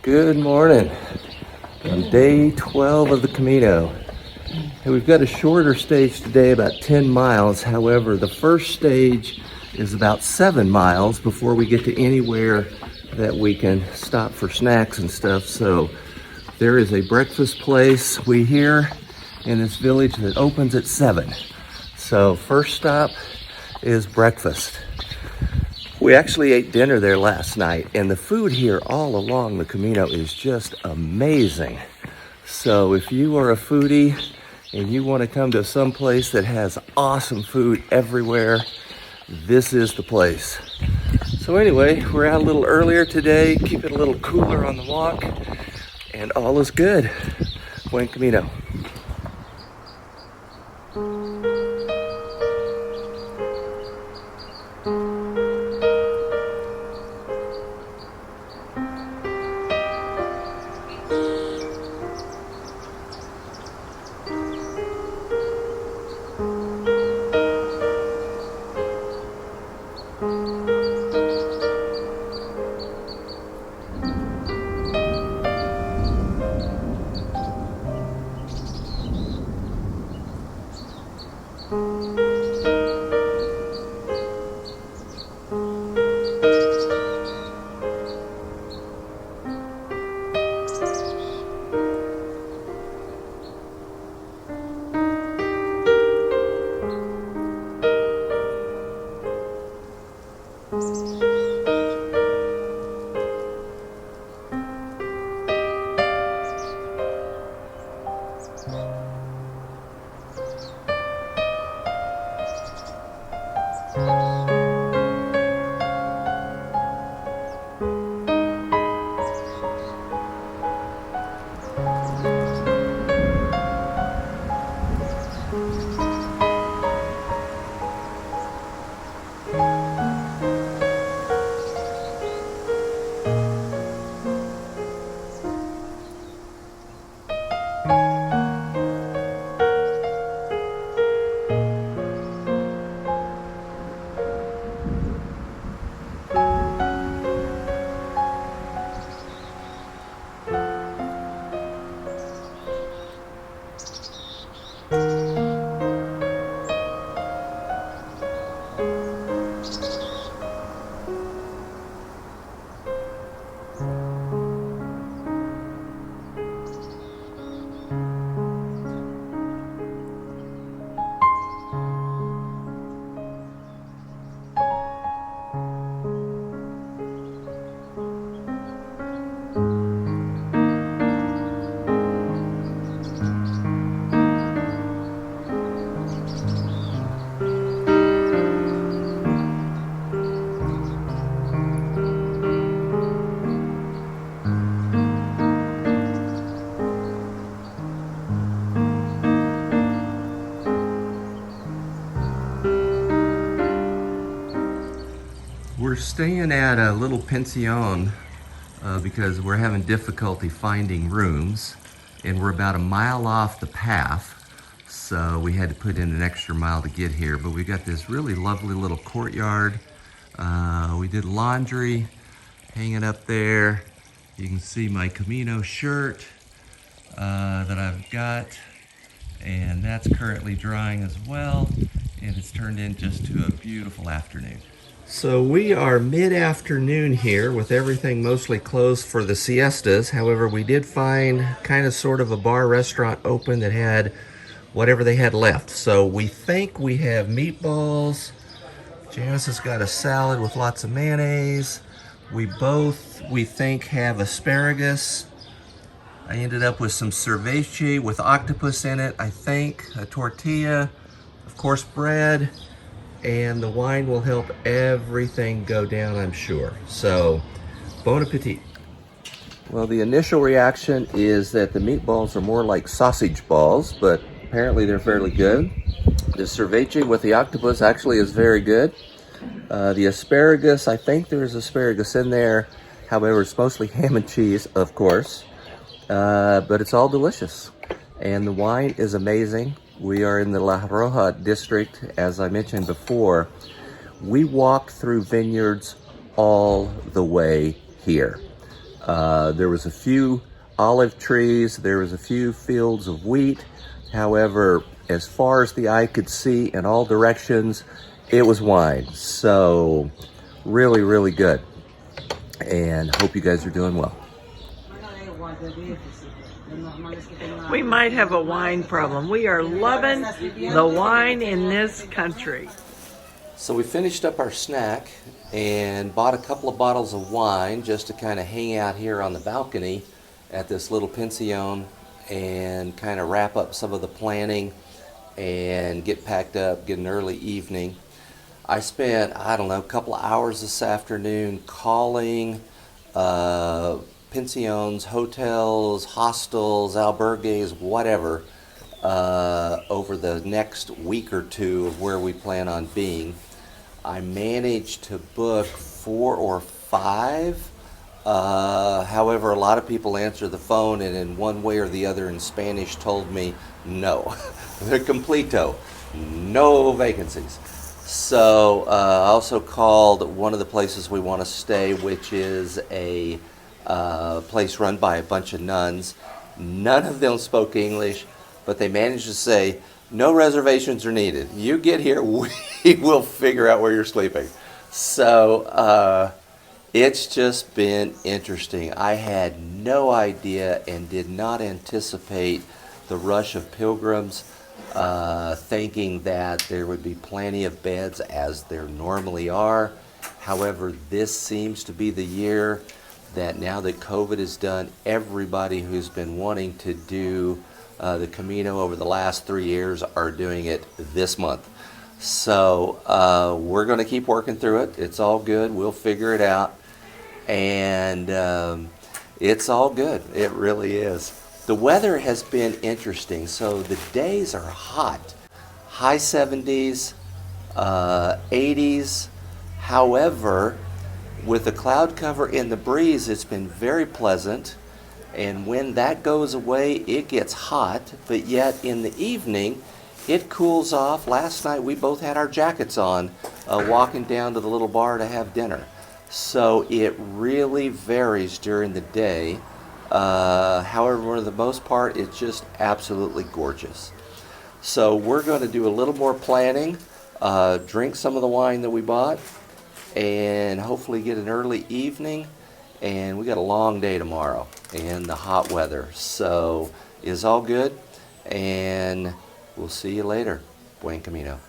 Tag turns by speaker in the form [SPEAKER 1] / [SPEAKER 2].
[SPEAKER 1] Good morning on day 12 of the Camino. And we've got a shorter stage today, about 10 miles. However, the first stage is about 7 miles before we get to anywhere that we can stop for snacks and stuff. So there is a breakfast place we hear in this village that opens at 7. So first stop is breakfast. We actually ate dinner there last night, and the food here all along the Camino is just amazing. So if you are a foodie and you want to come to some place that has awesome food everywhere, this is the place. So anyway, we're out a little earlier today, keep it a little cooler on the walk, and all is good. Buen Camino. We're staying at a little pension because we're having difficulty finding rooms, and we're about a mile off the path, so we had to put in an extra mile to get here. But we got this really lovely little courtyard. We did laundry, hanging up there. You can see my Camino shirt that I've got, and that's currently drying as well, and it's turned in just to a beautiful afternoon. So we are mid-afternoon here with everything mostly closed for the siestas. However, we did find kind of sort of a bar restaurant open that had whatever they had left. So we think we have meatballs. Janice has got a salad with lots of mayonnaise. We think, have asparagus. I ended up with some ceviche with octopus in it, I think, a tortilla, of course bread, and the wine will help everything go down, I'm sure. So, bon appetit. Well, the initial reaction is that the meatballs are more like sausage balls, but apparently they're fairly good. The ceviche with the octopus actually is very good. The asparagus, I think there's asparagus in there. However, it's mostly ham and cheese, of course. But it's all delicious. And the wine is amazing. We are in the La Rioja district, as I mentioned before. We walked through vineyards all the way here. There was a few olive trees, there was a few fields of wheat. However, as far as the eye could see in all directions, it was wine. So really, really good. And hope you guys are doing well.
[SPEAKER 2] We might have a wine problem. We are loving the wine in this country.
[SPEAKER 1] So we finished up our snack and bought a couple of bottles of wine just to kind of hang out here on the balcony at this little pension and kind of wrap up some of the planning and get packed up, get an early evening. I spent, I don't know, a couple of hours this afternoon calling pensions, hotels, hostels, albergues, whatever, over the next week or two of where we plan on being. I managed to book 4 or 5. However, a lot of people answer the phone and in one way or the other in Spanish told me no. They're completo. No vacancies. So I also called one of the places we want to stay, which is a place run by a bunch of nuns. None of them spoke English, but they managed to say, no reservations are needed. You get here, we will figure out where you're sleeping. So it's just been interesting. I had no idea and did not anticipate the rush of pilgrims, thinking that there would be plenty of beds as there normally are. However, this seems to be the year that now that COVID is done, everybody who's been wanting to do the Camino over the last 3 years are doing it this month. So we're going to keep working through it. It's all good. We'll figure it out. And it's all good. It really is. The weather has been interesting. So the days are hot. High 70s, 80s. However, with the cloud cover and the breeze, it's been very pleasant. And when that goes away, it gets hot. But yet in the evening, it cools off. Last night, we both had our jackets on, walking down to the little bar to have dinner. So it really varies during the day. However, for the most part, it's just absolutely gorgeous. So we're going to do a little more planning, drink some of the wine that we bought, and hopefully get an early evening. And we got a long day tomorrow and the hot weather. So it's all good, and we'll see you later. Buen Camino.